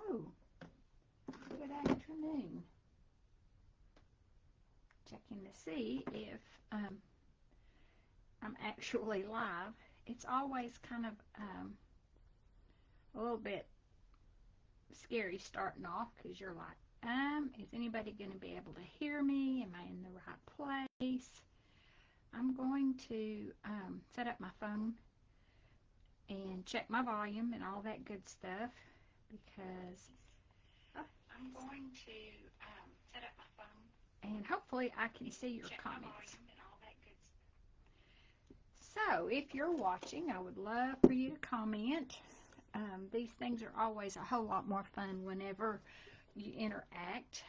Hello. Good afternoon. Checking to see if I'm actually live. It's always kind of a little bit scary starting off because you're like, is anybody going to be able to hear me? Am I in the right place? I'm going to set up my phone and check my volume and all that good stuff because I'm going to set up my phone and hopefully I can see your comments. So, if you're watching, I would love for you to comment. These things are always a whole lot more fun whenever you interact.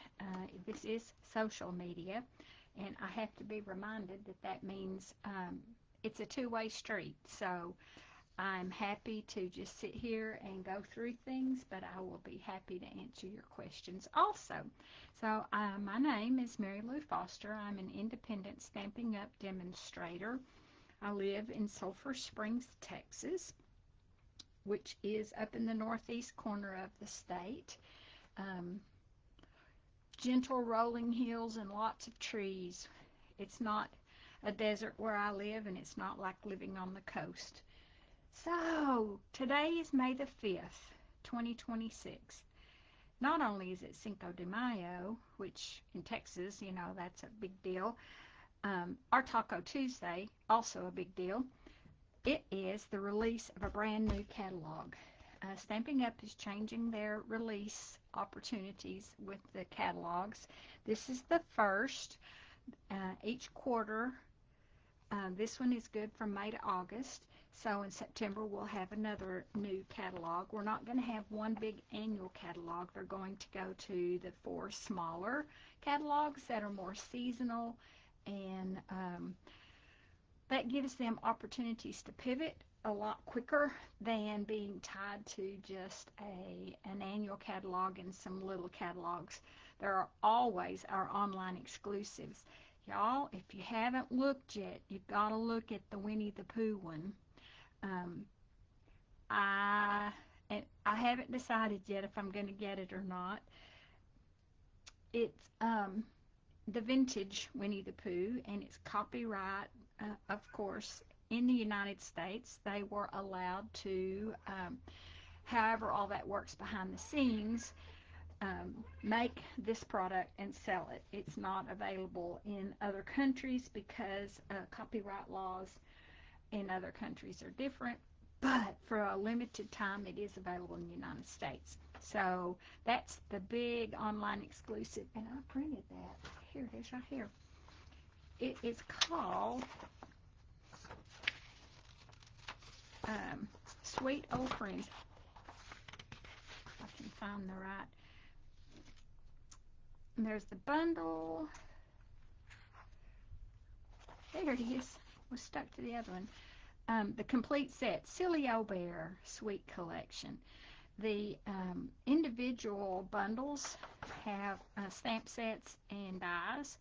This is social media, and I have to be reminded that that means it's a two-way street. So, I'm happy to just sit here and go through things, but I will be happy to answer your questions also. So, my name is Mary Lou Foster. I'm an independent Stampin' Up! Demonstrator. I live in Sulphur Springs, Texas, which is up in the northeast corner of the state. Um, Gentle rolling hills and lots of trees. It's not a desert where I live, and it's not like living on the coast. So, today is May the 5th, 2026. Not only is it Cinco de Mayo, which in Texas, that's a big deal, our Taco Tuesday, also a big deal. It is the release of a brand new catalog. Stampin' Up! Is changing their release opportunities with the catalogs. This is the first. Each quarter, this one is good from May to August. So in September, we'll have another new catalog. We're not going to have one big annual catalog. They're going to go to the 4 smaller catalogs that are more seasonal, and that gives them opportunities to pivot a lot quicker than being tied to just an annual catalog and some little catalogs. There are always our online exclusives. Y'all, if you haven't looked yet, you've got to look at the Winnie the Pooh one. Um, I I haven't decided yet if I'm going to get it or not. It's the vintage Winnie the Pooh, and it's copyright, of course, in the United States. They were allowed to, however all that works behind the scenes, make this product and sell it. It's not available in other countries because copyright laws in other countries are different, but for a limited time it is available in the United States. So that's the big online exclusive, and I printed that. Here it is right here. It is called Sweet Old Friends. If I can find the right. And there's the bundle. There it is. It was stuck to the other one. The complete set, Silly Old Bear Sweet Collection. The individual bundles have stamp sets and dies,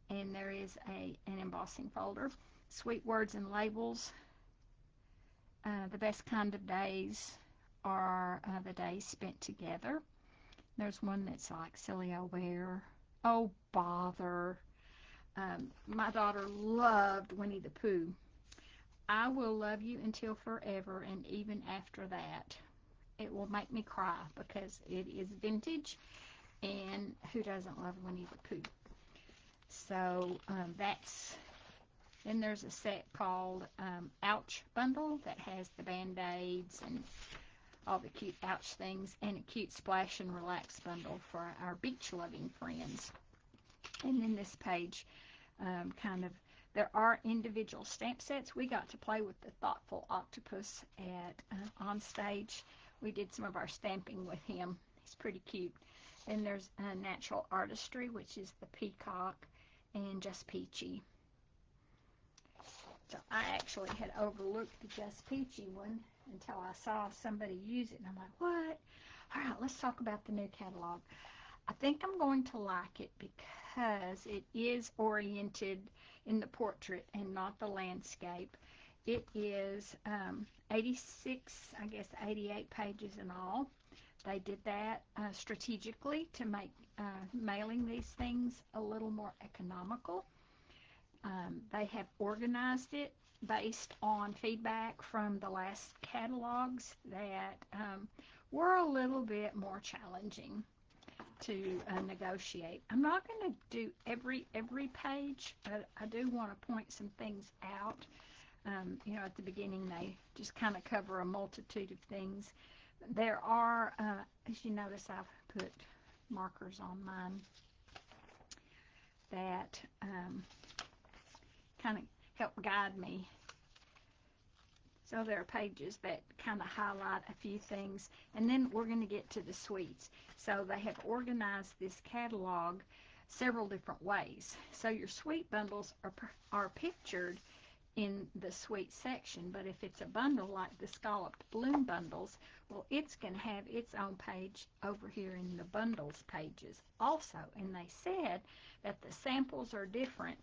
and there is an embossing folder. Sweet words and labels. The best kind of days are the days spent together. There's one that's like Silly Old Bear. Oh, bother. My daughter loved Winnie the Pooh. I will love you until forever, and even after that. It will make me cry because it is vintage, and who doesn't love Winnie the Pooh? So then there's a set called Ouch Bundle that has the Band-Aids and all the cute ouch things, and a cute Splash and Relax bundle for our beach-loving friends. And then this page there are individual stamp sets. We got to play with the Thoughtful Octopus at on stage. We did some of our stamping with him. He's pretty cute. Then there's Natural Artistry, which is the peacock, and Just Peachy. So I actually had overlooked the Just Peachy one until I saw somebody use it, and I'm like, what? All right, let's talk about the new catalog. I think I'm going to like it because it is oriented in the portrait and not the landscape. It is 86, I guess 88 pages in all. They did that strategically to make mailing these things a little more economical. They have organized it based on feedback from the last catalogs that were a little bit more challenging to negotiate. I'm not going to do every page, but I do want to point some things out. At the beginning, they just kind of cover a multitude of things. There are, as you notice, I've put markers on mine that kind of help guide me. So there are pages that kind of highlight a few things, and then we're going to get to the suites. So they have organized this catalog several different ways. So your suite bundles are pictured in the suite section, but if it's a bundle like the Scalloped Bloom bundles, well, it's going to have its own page over here in the bundles pages also. And they said that the samples are different.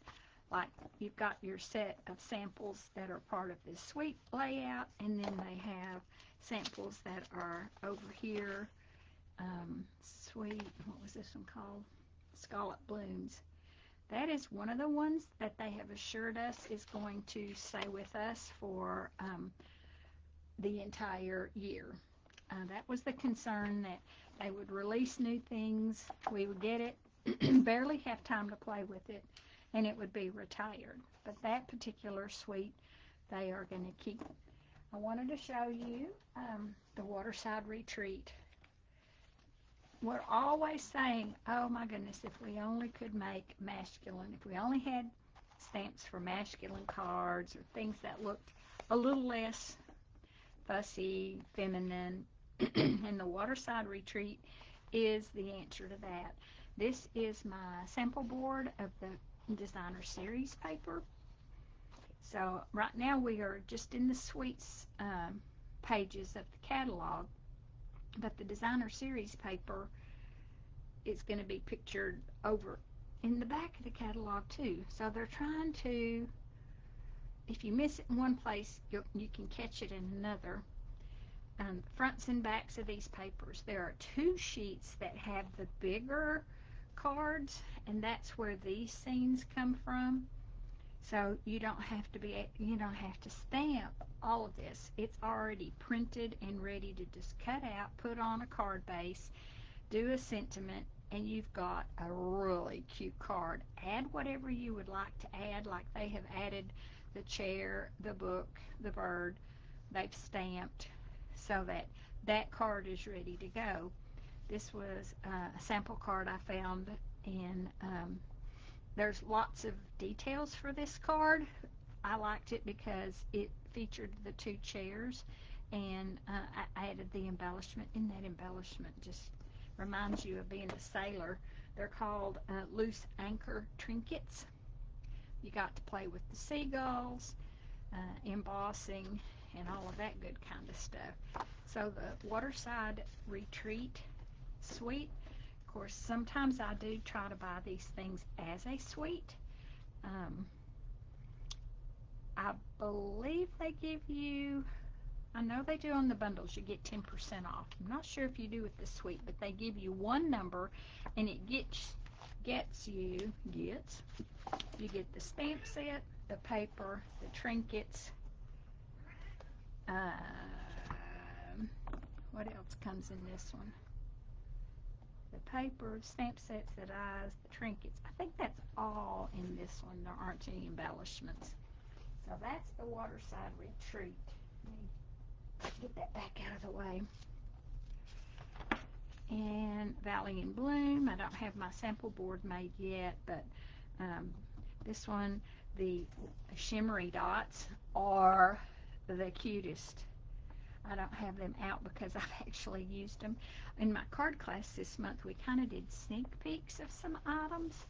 Like you've got your set of samples that are part of this suite layout, and then they have samples that are over here. Suite, what was this one called? Scalloped Blooms. That is one of the ones that they have assured us is going to stay with us for the entire year. That was the concern, that they would release new things, we would get it, barely have time to play with it, and it would be retired. But that particular suite, they are going to keep. I wanted to show you the Waterside Retreat. We're always saying, oh my goodness, if we only could make masculine, if we only had stamps for masculine cards or things that looked a little less fussy, feminine, and the Waterside Retreat is the answer to that. This is my sample board of the Designer Series paper. So right now we are just in the suites pages of the catalog, but the Designer Series paper is going to be pictured over in the back of the catalog too. So they're trying to, if you miss it in one place, you can catch it in another. Fronts and backs of these papers, there are 2 sheets that have the bigger cards, and that's where these scenes come from. So you don't have to stamp all of this. It's already printed and ready to just cut out, put on a card base, do a sentiment, and you've got a really cute card. Add whatever you would like to add, like they have added the chair, the book, the bird. They've stamped so that that card is ready to go. This was a sample card I found, and there's lots of details for this card. I liked it because it featured the 2 chairs, and I added the embellishment, and that embellishment just reminds you of being a sailor. They're called loose anchor trinkets. You got to play with the seagulls, embossing, and all of that good kind of stuff. So the Waterside Retreat suite, of course, sometimes I do try to buy these things as a suite. I believe they give you, I know they do on the bundles, you get 10% off. I'm not sure if you do with the suite, but they give you one number, and it you get the stamp set, the paper, the trinkets. What else comes in this one? The paper, stamp sets, the dies, the trinkets. I think that's all in this one. There aren't any embellishments. So that's the Waterside Retreat. Let me get that back out of the way. And Valley in Bloom. I don't have my sample board made yet, but this one, the shimmery dots are the cutest. I don't have them out because I've actually used them. In my card class this month, we kind of did sneak peeks of some items,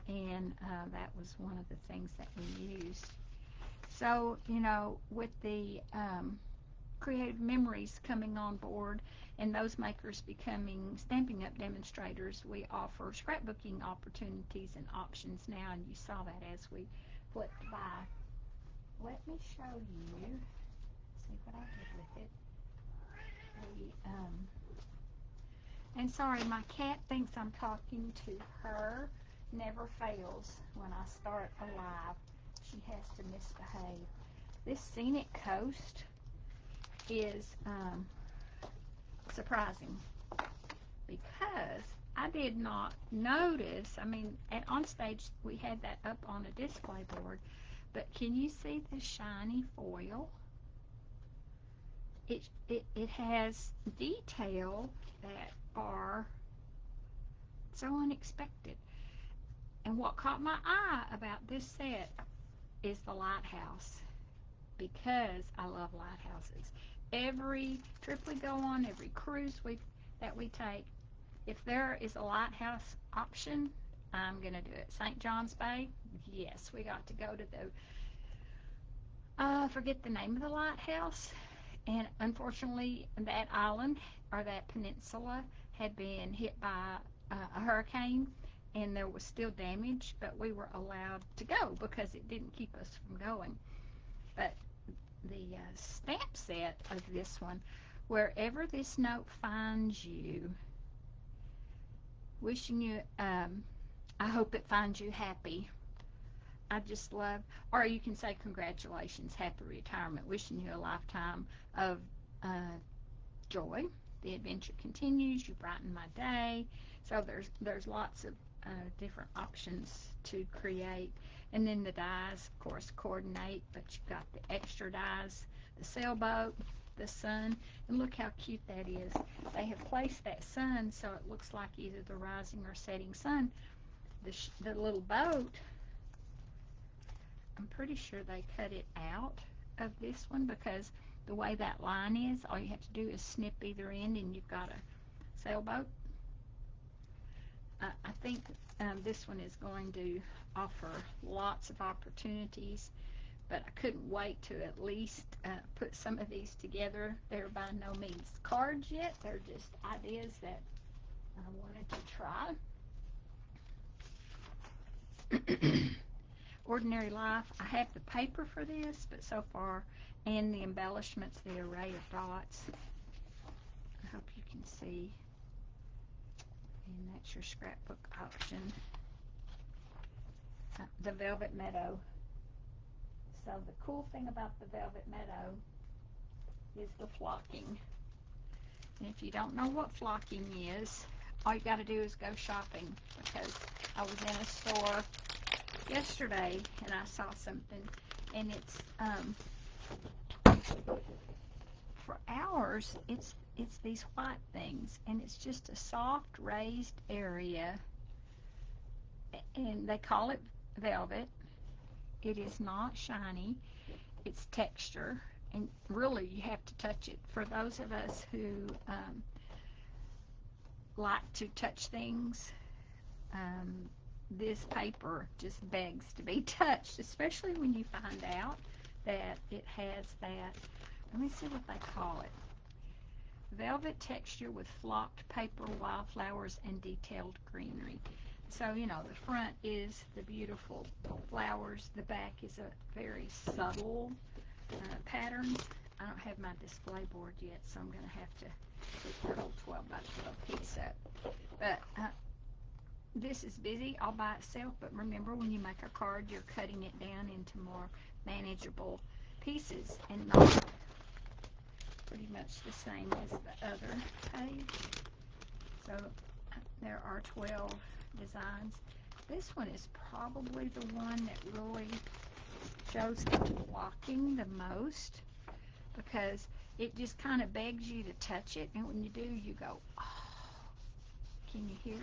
and that was one of the things that we used. So, with the Creative Memories coming on board and those makers becoming Stampin' Up! Demonstrators, we offer scrapbooking opportunities and options now, and you saw that as we flipped by. Let me show you, see what I did with it. And sorry, my cat thinks I'm talking to her. Never fails when I start a live. She has to misbehave. This scenic coast is surprising because I did not notice. I mean, on stage we had that up on a display board, but can you see the shiny foil? It has detail that are so unexpected. And what caught my eye about this set is the lighthouse, because I love lighthouses. Every trip we go on, every cruise that we take, if there is a lighthouse option, I'm going to do it. St. John's Bay, yes, we got to go to the, forget the name of the lighthouse. And unfortunately, that island, or that peninsula, had been hit by a hurricane, and there was still damage, but we were allowed to go because it didn't keep us from going. But the stamp set of this one, wherever this note finds you, wishing you, I hope it finds you happy. I just love, or you can say congratulations, happy retirement, wishing you a lifetime of joy. The adventure continues, you brighten my day. So there's lots of different options to create. And then the dies, of course, coordinate, but you've got the extra dies, the sailboat, the sun, and look how cute that is. They have placed that sun so it looks like either the rising or setting sun. The little boat, I'm pretty sure they cut it out of this one because the way that line is, all you have to do is snip either end and you've got a sailboat. I think this one is going to offer lots of opportunities, but I couldn't wait to at least put some of these together. They're by no means cards yet. They're just ideas that I wanted to try. Ordinary Life, I have the paper for this, but so far, and the embellishments, the array of dots. I hope you can see. And that's your scrapbook option. The Velvet Meadow. So the cool thing about the Velvet Meadow is the flocking. And if you don't know what flocking is, all you got to do is go shopping, because I was in a store yesterday and I saw something, and it's for ours it's these white things, and it's just a soft raised area, and they call it velvet. It is not shiny, it's texture, and really you have to touch it. For those of us who like to touch things, this paper just begs to be touched, especially when you find out that it has that, let me see what they call it, velvet texture with flocked paper, wildflowers, and detailed greenery. So, you know, the front is the beautiful flowers, the back is a very subtle pattern. I don't have my display board yet, so I'm going to have to put the whole 12 by 12 piece up. But this is busy all by itself, but remember, when you make a card, you're cutting it down into more manageable pieces and not pretty much the same as the other page. So there are 12 designs. This one is probably the one that really shows the flocking the most, because it just kind of begs you to touch it, and when you do, you go, oh, can you hear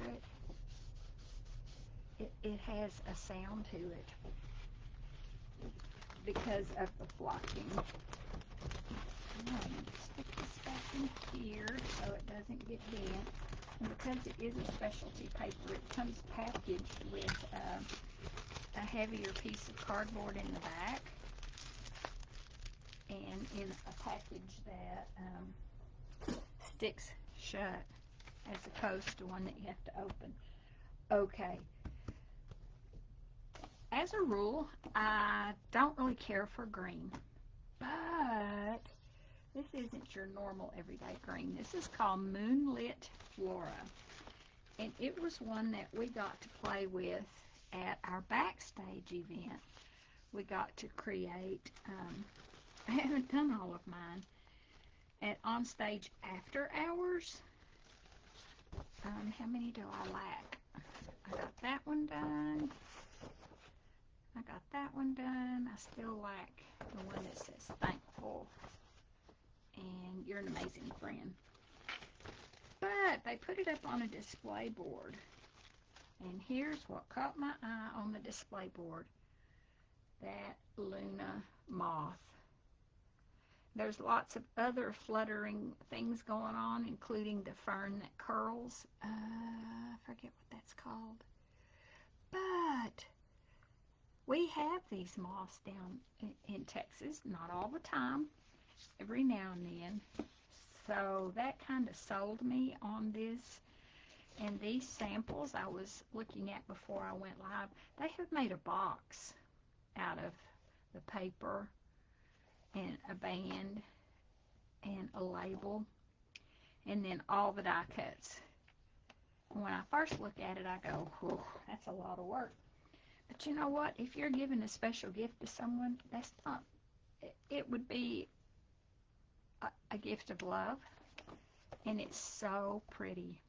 it? It has a sound to it because of the flocking. I'm going to stick this back in here so it doesn't get bent. And because it is a specialty paper, it comes packaged with a heavier piece of cardboard in the back, and in a package that sticks shut, as opposed to one that you have to open. Okay. As a rule, I don't really care for green, but This isn't your normal everyday green. This is called Moonlit Flora. And it was one that we got to play with at our backstage event. We got to create, I haven't done all of mine, at On-Stage After Hours. How many do I lack? I got that one done. I got that one done. I still lack the one that says thankful. And you're an amazing friend. But they put it up on a display board. And here's what caught my eye on the display board. That Luna moth. There's lots of other fluttering things going on, including the fern that curls. I forget what that's called. But we have these moths down in Texas, not all the time, every now and then. So that kind of sold me on this. And these samples I was looking at before I went live, they have made a box out of the paper and a band and a label and then all the die cuts. When I first look at it, I go, whew, that's a lot of work. But you know what? If you're giving a special gift to someone, that's not, it would be a gift of love, and it's so pretty.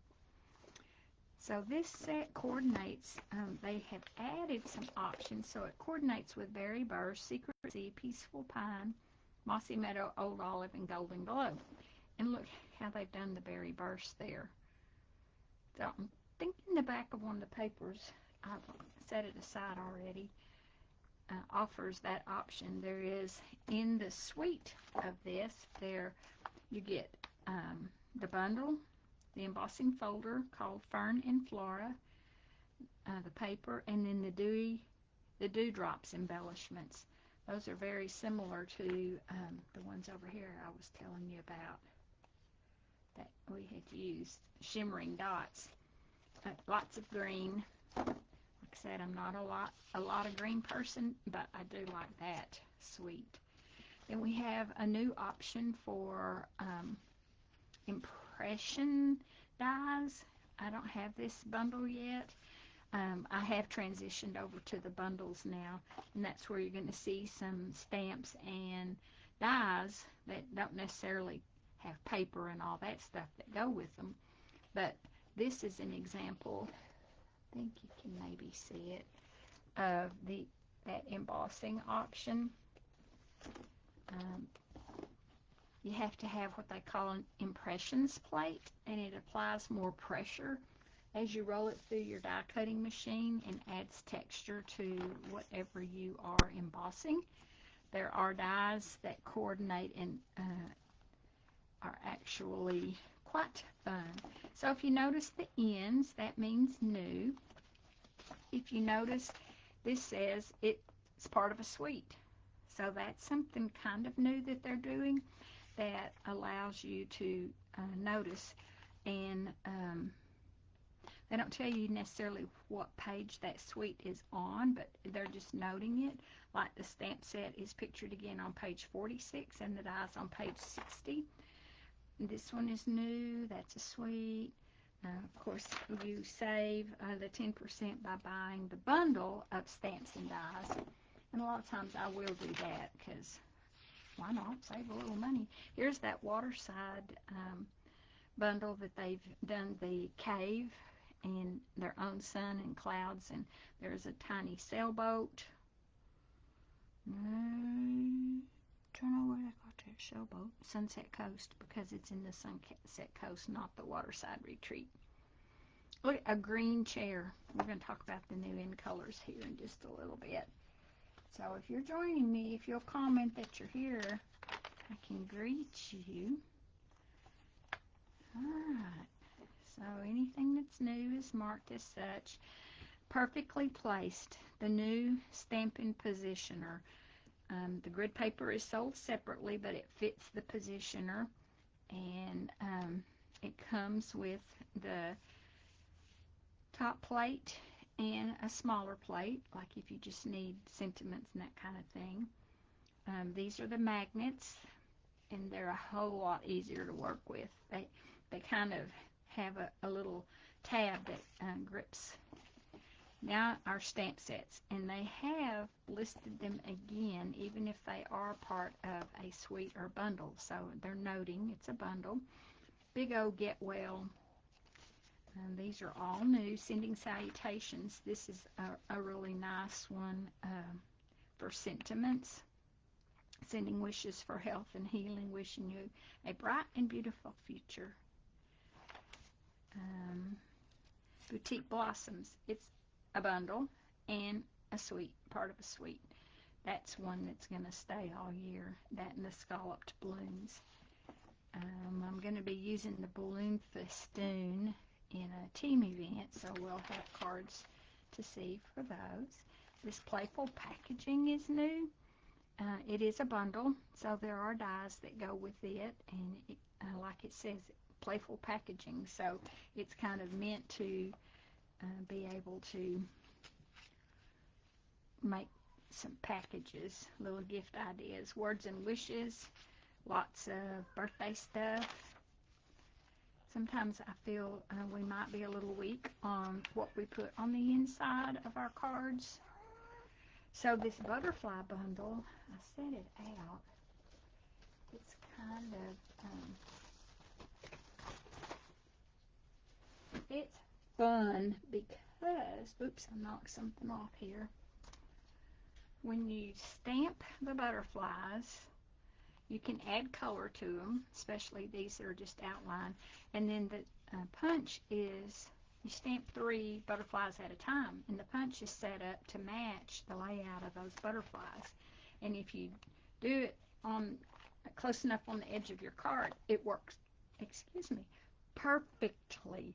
So this set coordinates, they have added some options, so it coordinates with Berry Burst, Secret Sea, Peaceful Pine, Mossy Meadow, Old Olive, and Golden Glow. And look how they've done the Berry Burst there. So I'm thinking the back of one of the papers, I've set it aside already, offers that option. There is, in the suite of this, there you get the bundle, the embossing folder called Fern and Flora, the paper, and then the Dewdrops embellishments. Those are very similar to the ones over here I was telling you about that we had used. Shimmering dots, lots of green. Like I said, I'm not a lot of green person, but I do like that suite. Then we have a new option for impression dies. I don't have this bundle yet. I have transitioned over to the bundles now, and that's where you're going to see some stamps and dies that don't necessarily have paper and all that stuff that go with them. But this is an example, I think you can maybe see it, of that embossing option. You have to have what they call an impressions plate, and it applies more pressure as you roll it through your die cutting machine and adds texture to whatever you are embossing. There are dies that coordinate and are actually quite fun. So if you notice the ends, that means new. If you notice, this says it's part of a suite. So that's something kind of new that they're doing that allows you to notice. And they don't tell you necessarily what page that suite is on, but they're just noting it. Like the stamp set is pictured again on page 46 and the dies on page 60. This one is new. That's a suite. Of course, you save the 10% by buying the bundle of stamps and dies. And a lot of times I will do that because why not? Save a little money. Here's that Waterside bundle that they've done the cave and their own sun and clouds, and there's a tiny sailboat. Don't know where they got that sailboat. Sunset Coast, because it's in the Sunset Coast, not the Waterside Retreat. Look, a green chair. We're going to talk about the new in colors here in just a little bit. So if you're joining me, if you'll comment that you're here, I can greet you. Alright, so anything that's new is marked as such. Perfectly placed, the new Stampin' Positioner. The grid paper is sold separately, but it fits the positioner, and it comes with the top plate and a smaller plate, like if you just need sentiments and that kind of thing. These are the magnets and they're a whole lot easier to work with. They kind of have a little tab that grips. Now our stamp sets, and they have listed them again, even if they are part of a suite or bundle. So they're noting it's a bundle. Big O Get Well. These are all new. Sending Salutations. This is a really nice one for sentiments. Sending wishes for health and healing. Wishing you a bright and beautiful future. Boutique Blossoms. It's a bundle and a suite, part of a suite. That's one that's going to stay all year. That and the scalloped balloons. I'm going to be using the balloon festoon in a team event, so we'll have cards to see for those. This playful packaging is new. It is a bundle, so there are dies that go with it, and like it says, playful packaging, so it's kind of meant to be able to make some packages, little gift ideas, words and wishes, lots of birthday stuff. Sometimes I feel we might be a little weak on what we put on the inside of our cards. So this butterfly bundle, I set it out. It's kind of, it's fun because, oops, I knocked something off here. When you stamp the butterflies, you can add color to them, especially these that are just outlined. And then the punch is, you stamp 3 butterflies at a time, and the punch is set up to match the layout of those butterflies. And if you do it on close enough on the edge of your card, it works, perfectly.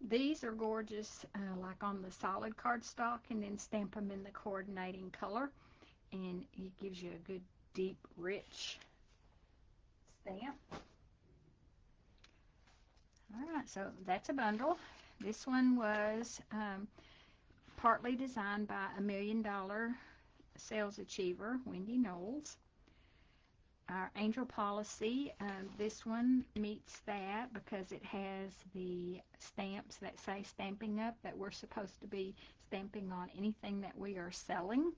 These are gorgeous, like on the solid cardstock, and then stamp them in the coordinating color, and it gives you a good, deep, rich stamp. Alright, so that's a bundle. This one was partly designed by $1 Million Sales Achiever, Wendy Knowles. Our Angel Policy, this one meets that because it has the stamps that say Stamping Up, that we're supposed to be stamping on anything that we are selling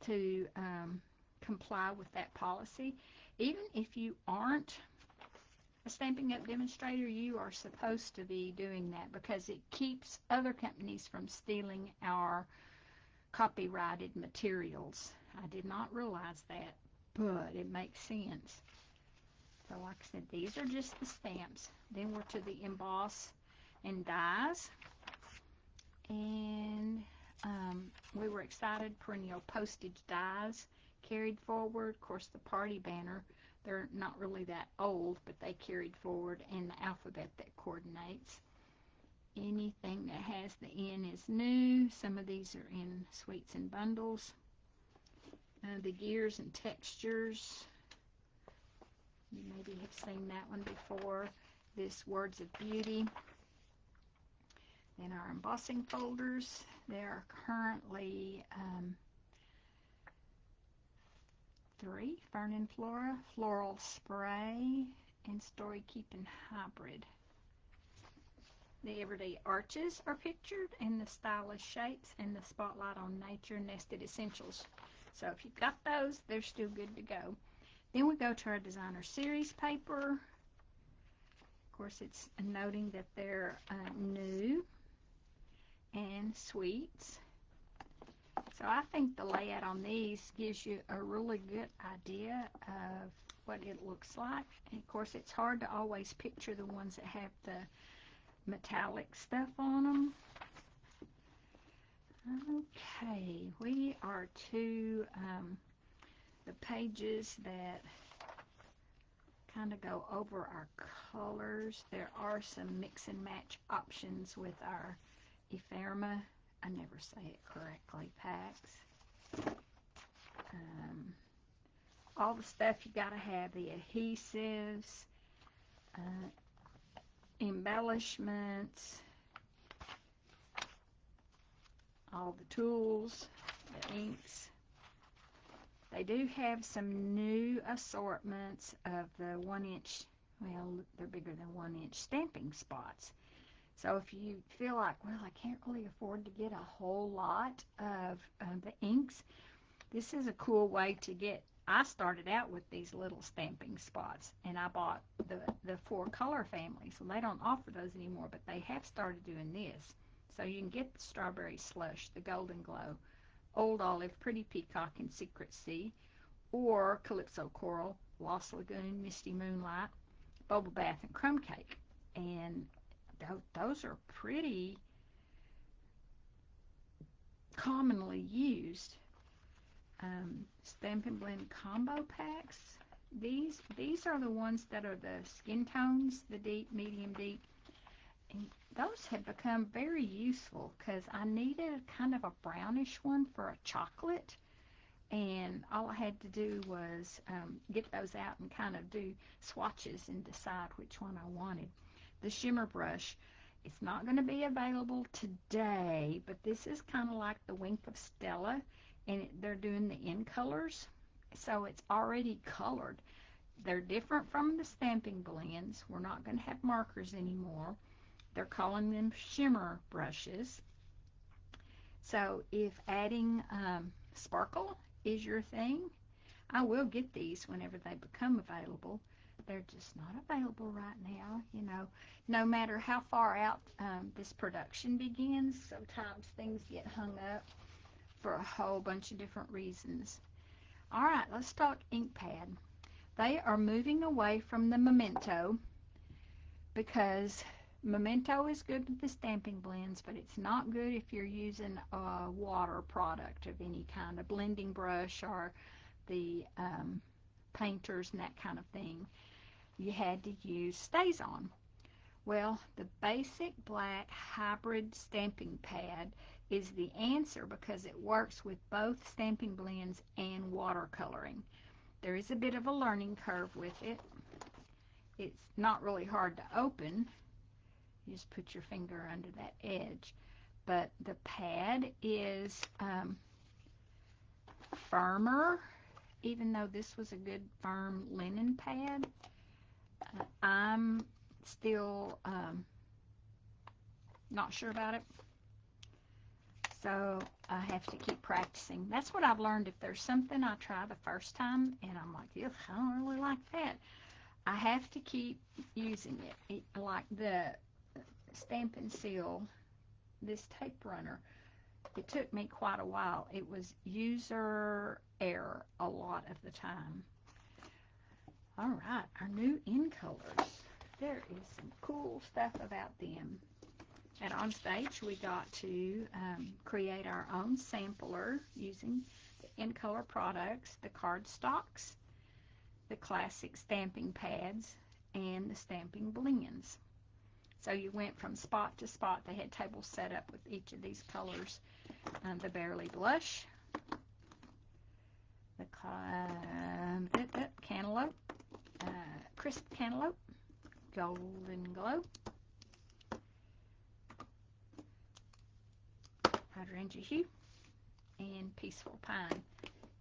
to comply with that policy. Even if you aren't a Stamping Up demonstrator, you are supposed to be doing that because it keeps other companies from stealing our copyrighted materials. I did not realize that, but it makes sense. So like I said, these are just the stamps. Then we're to the emboss and dies. And we were excited. Perennial postage dies carried forward. Of course, the party banner, they're not really that old, but they carried forward, and the alphabet that coordinates. Anything that has the N is new. Some of these are in suites and bundles. The gears and textures, you maybe have seen that one before. This Words of Beauty. Then our embossing folders. There are currently 3. Fern and Flora, Floral Spray, and Story Keeping Hybrid. The Everyday Arches are pictured, and the Stylish Shapes, and the Spotlight on Nature Nested Essentials. So if you've got those, they're still good to go. Then we go to our Designer Series paper. Of course, it's noting that they're new and suites. So I think the layout on these gives you a really good idea of what it looks like. And of course, it's hard to always picture the ones that have the metallic stuff on them. Okay, we are to the pages that kind of go over our colors. There are some mix and match options with our Ephemera, I never say it correctly, packs. All the stuff you got to have, the adhesives, embellishments, all the tools, the inks, They do have some new assortments of the 1 inch, well, they're bigger than 1 inch stamping spots. So if you feel like, well, I can't really afford to get a whole lot of the inks, this is a cool way to get. I started out with these little stamping spots, and I bought the 4 color family. So they don't offer those anymore, but they have started doing this. So you can get the Strawberry Slush, the Golden Glow, Old Olive, Pretty Peacock, and Secret Sea, or Calypso Coral, Lost Lagoon, Misty Moonlight, Bubble Bath, and Crumb Cake. And those are pretty commonly used. Stamp and Blend combo packs. These are the ones that are the skin tones, the deep, medium, deep. And those have become very useful because I needed kind of a brownish one for a chocolate. And all I had to do was get those out and kind of do swatches and decide which one I wanted. The shimmer brush, it's not going to be available today, but this is kind of like the Wink of Stella, and they're doing the in colors, so it's already colored. They're different from the stamping blends. We're not going to have markers anymore. They're calling them shimmer brushes. So if adding sparkle is your thing, I will get these whenever they become available. They're just not available right now, you know. No matter how far out this production begins, sometimes things get hung up for a whole bunch of different reasons. All right, let's talk ink pad. They are moving away from the Memento because Memento is good with the stamping blends, but it's not good if you're using a water product of any kind, a blending brush or the painters and that kind of thing. You had to use StazOn. Well, the basic black hybrid stamping pad is the answer because it works with both stamping blends and watercoloring. There is a bit of a learning curve with it. It's not really hard to open. You just put your finger under that edge. But the pad is firmer, even though this was a good firm linen pad. I'm still not sure about it, so I have to keep practicing. That's what I've learned. If there's something I try the first time and I'm like, ugh, I don't really like that, I have to keep using it. Like the Stamp and Seal, this tape runner, it took me quite a while. It was user error a lot of the time. All right, our new in colors. There is some cool stuff about them. And on stage, we got to create our own sampler using the in color products, the cardstocks, the classic stamping pads, and the stamping blends. So you went from spot to spot. They had tables set up with each of these colors. The Bearly Blush, the Cantaloupe, Crisp Cantaloupe, Golden Glow, Hydrangea Hue, and Peaceful Pine.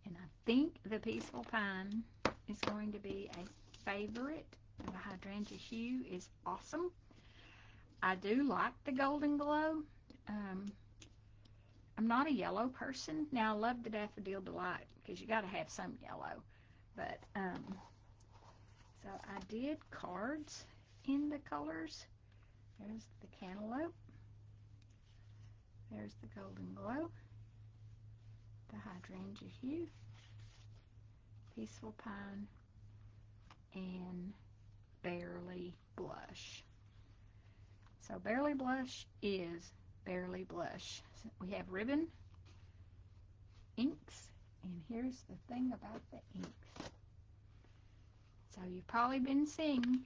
And I think the Peaceful Pine is going to be a favorite. The Hydrangea Hue is awesome. I do like the Golden Glow. I'm not a yellow person. Now, I love the Daffodil Delight because you got to have some yellow. But, so I did cards in the colors. There's the Cantaloupe. There's the Golden Glow. The Hydrangea Hue. Peaceful Pine. And Bearly Blush. So Bearly Blush is Bearly Blush. So we have ribbon, inks, and here's the thing about the inks. So you've probably been seeing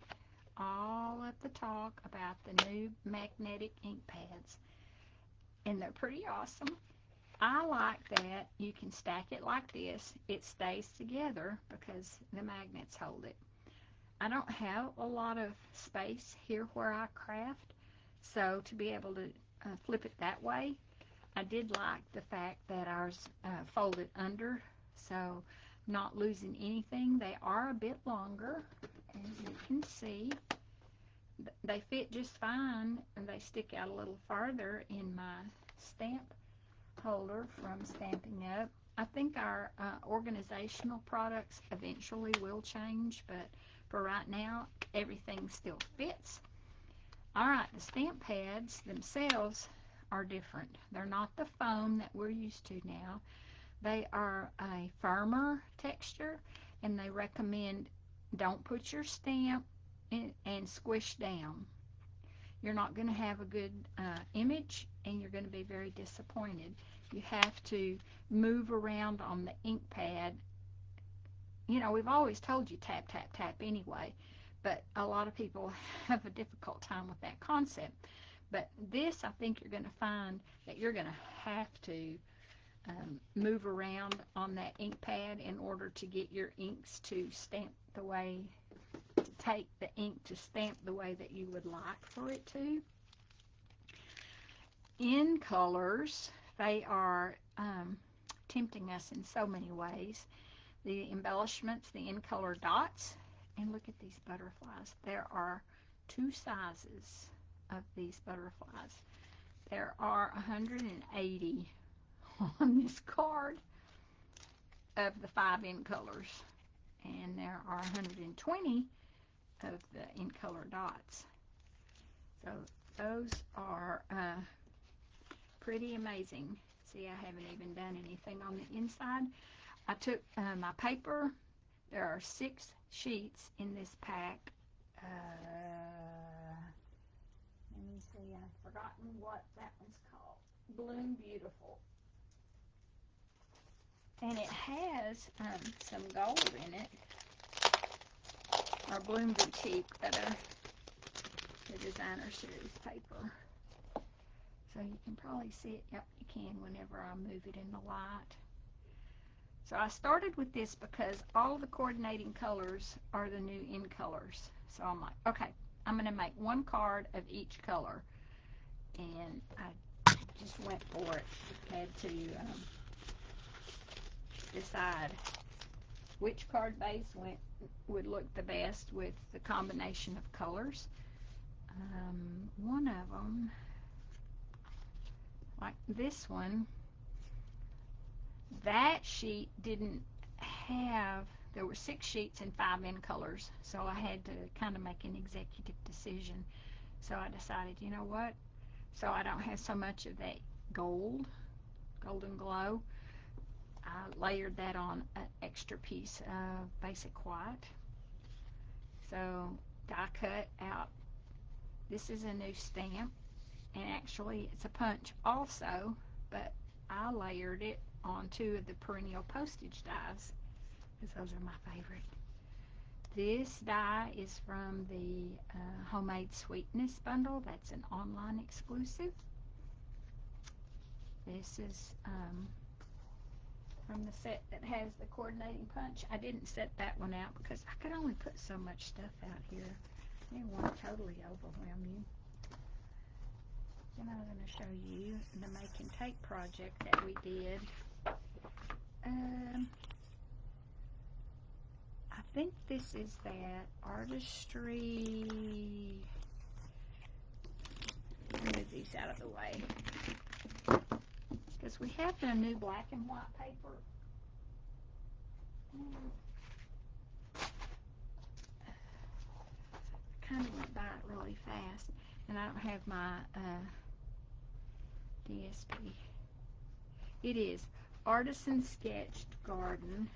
all of the talk about the new magnetic ink pads, and they're pretty awesome. I like that you can stack it like this. It stays together because the magnets hold it. I don't have a lot of space here where I craft, so to be able to flip it that way, I did like the fact that ours folded under, so not losing anything. They are a bit longer, as you can see. They fit just fine, and they stick out a little farther in my stamp holder from Stampin' Up. I think our organizational products eventually will change, but for right now, everything still fits. Alright, the stamp pads themselves are different. They're not the foam that we're used to now. They are a firmer texture, and they recommend don't put your stamp in and squish down. You're not going to have a good image, and you're going to be very disappointed. You have to move around on the ink pad. You know, we've always told you tap, tap, tap anyway, but a lot of people have a difficult time with that concept. But this, I think you're going to find that you're going to have to move around on that ink pad in order to get your inks to stamp the way, to take the ink to stamp the way that you would like for it to. In colors, they are tempting us in so many ways. The embellishments, the in color dots, and look at these butterflies. There are 2 sizes of these butterflies. There are 180 on this card of the 5 in colors, and there are 120 of the in color dots. So those are pretty amazing. See, I haven't even done anything on the inside. I took my paper. There are 6 sheets in this pack. Let me see, I've forgotten what that one's called. Bloom Beautiful. And it has some gold in it, or Bloom Boutique, that are the designer series paper. So you can probably see it. Yep, you can whenever I move it in the light. So I started with this because all the coordinating colors are the new in colors. So I'm like, okay, I'm going to make 1 card of each color. And I just went for it. Had to decide which card base would look the best with the combination of colors. One of them, like this one, that sheet didn't have, there were 6 sheets and 5 in colors, so I had to kind of make an executive decision. So I decided, you know what, so I don't have so much of that golden glow, I layered that on an extra piece of basic white. So die cut out, this is a new stamp, and actually it's a punch also, but I layered it on 2 of the perennial postage dies, because those are my favorite. This die is from the Homemade Sweetness bundle. That's an online exclusive. This is from the set that has the coordinating punch. I didn't set that one out because I could only put so much stuff out here. I didn't want to totally overwhelm you. Then I'm going to show you the make and take project that we did. I think this is that artistry. Move these out of the way, because we have the new black and white paper. I kind of went by it really fast, and I don't have my DSP. It is Artisan Sketched Garden.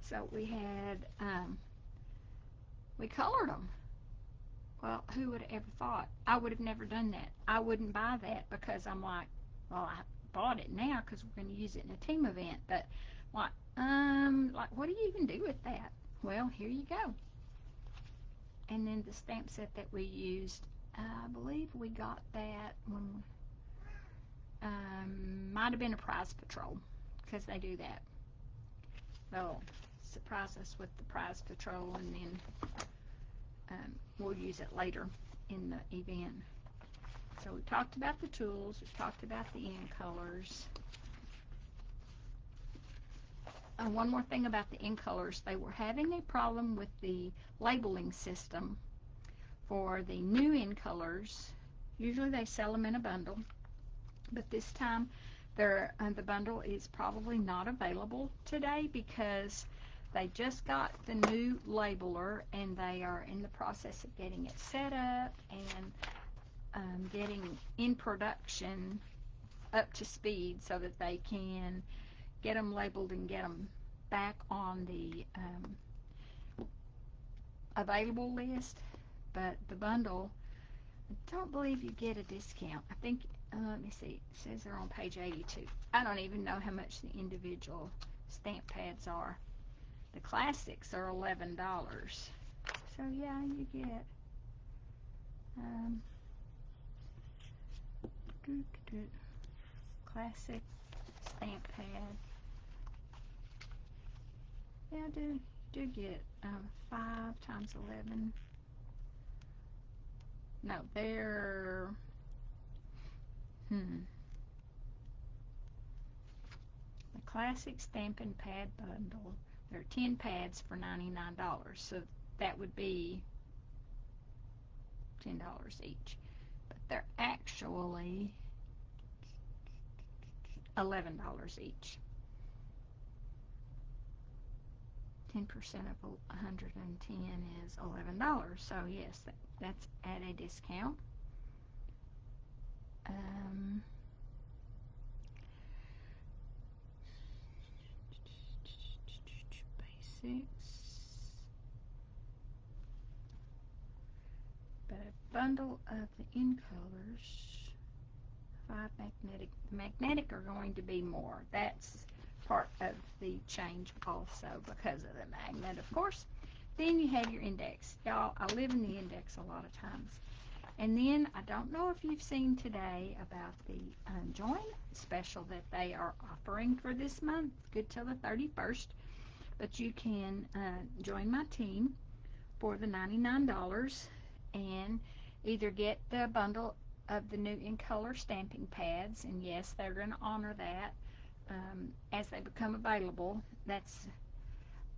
So we had, we colored them. Well, who would have ever thought? I would have never done that. I wouldn't buy that because I'm like, well, I bought it now because we're going to use it in a team event. But like, what do you even do with that? Well, here you go. And then the stamp set that we used, I believe we got that when, might have been a Prize Patrol, because they do that. They'll surprise us with the Prize Patrol, and then we'll use it later in the event. So we talked about the tools, we talked about the in colors. one more thing about the in colors. They were having a problem with the labeling system for the new in colors. Usually they sell them in a bundle, but this time the bundle is probably not available today because they just got the new labeler and they are in the process of getting it set up and getting in production up to speed so that they can get them labeled and get them back on the available list. But the bundle, I don't believe you get a discount. I think, let me see, it says they're on page 82. I don't even know how much the individual stamp pads are. The classics are $11. So yeah, you get classic stamp pad. Yeah, I do get 5 times 11. No, they're the classic Stampin' Pad bundle. There are 10 pads for $99, so that would be $10 each. But they're actually $11 each. 10% of 110 is $11. So yes, that's at a discount. Basics. But a bundle of the in colors, 5 magnetic. The magnetic are going to be more. That's part of the change also because of the magnet, of course. Then you have your index. Y'all, I live in the index a lot of times. And then, I don't know if you've seen today about the Join special that they are offering for this month, good till the 31st. But you can join my team for the $99 and either get the bundle of the new in color stamping pads, and yes, they're going to honor that as they become available.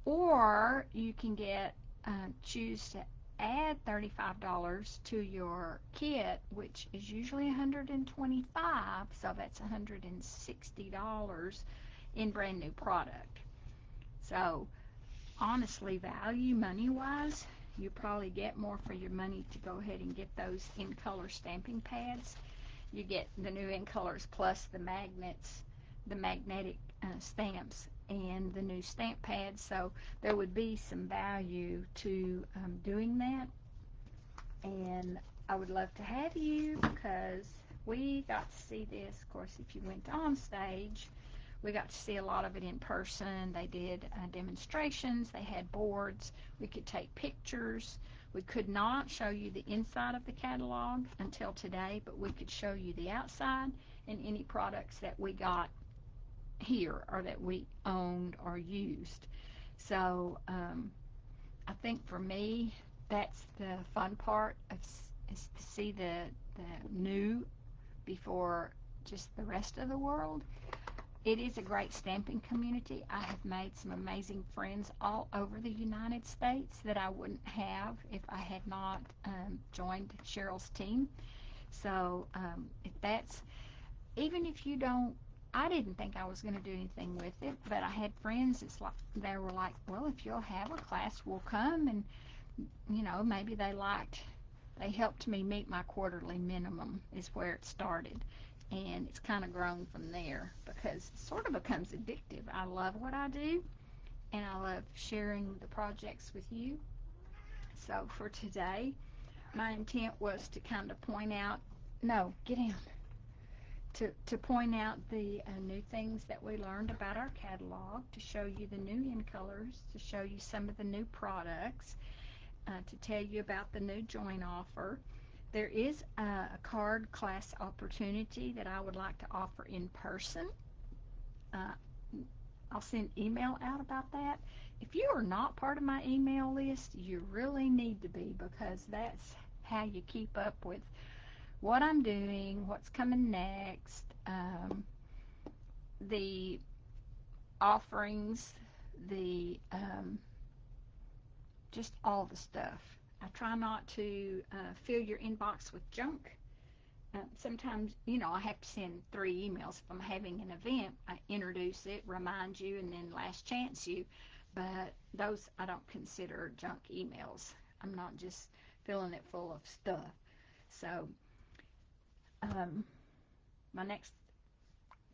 Or you can get choose to add $35 to your kit, which is usually $125, so that's $160 in brand new product. So honestly, value money-wise, you probably get more for your money to go ahead and get those in color stamping pads. You get the new in colors plus the magnets, the magnetic stamps, and the new stamp pads. So there would be some value to doing that. And I would love to have you because we got to see this. Of course, if you went on stage, we got to see a lot of it in person. They did demonstrations. They had boards. We could take pictures. We could not show you the inside of the catalog until today, but we could show you the outside and any products that we got here or that we owned or used. So I think for me, that's the fun part is to see the new before just the rest of the world. It is a great stamping community. I have made some amazing friends all over the United States that I wouldn't have if I had not joined Cheryl's team. So if that's, even if you don't, I didn't think I was going to do anything with it, but I had friends they were like, well, if you'll have a class, we'll come. And, you know, maybe they helped me meet my quarterly minimum is where it started. And it's kind of grown from there because it sort of becomes addictive. I love what I do, and I love sharing the projects with you. So for today, my intent was to kind of point out, no, get down, to point out the new things that we learned about our catalog, to show you the new in colors, to show you some of the new products, to tell you about the new join offer. There is a card class opportunity that I would like to offer in person. I'll send email out about that. If you are not part of my email list, you really need to be, because that's how you keep up with what I'm doing, what's coming next, the offerings the just all the stuff. I try not to fill your inbox with junk. Sometimes, I have to send 3 emails. If I'm having an event, I introduce it, remind you, and then last chance you. But those I don't consider junk emails. I'm not just filling it full of stuff. So, um, my next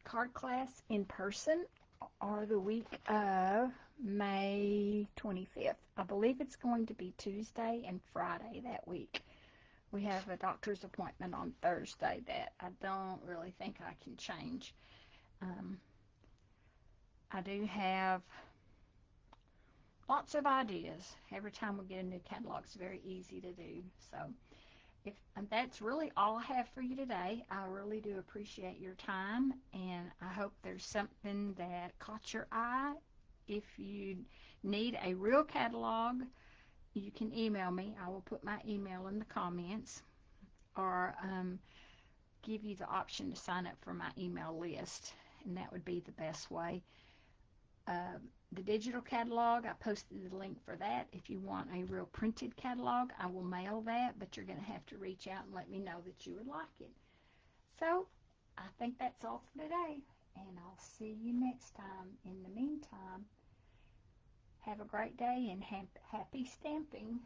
card class in person are the week of May 25th. I believe it's going to be Tuesday and Friday that week. We have a doctor's appointment on Thursday that I don't really think I can change. Um, I do have lots of ideas. Every time we get a new catalog, it's very easy to do. So if that's really all I have for you today. I really do appreciate your time, and I hope there's something that caught your eye. If you need a real catalog, you can email me. I will put my email in the comments, or give you the option to sign up for my email list, and that would be the best way. Uh, the digital catalog, I posted the link for that. If you want a real printed catalog, I will mail that, but you're going to have to reach out and let me know that you would like it. So, I think that's all for today, and I'll see you next time. In the meantime, have a great day and happy stamping.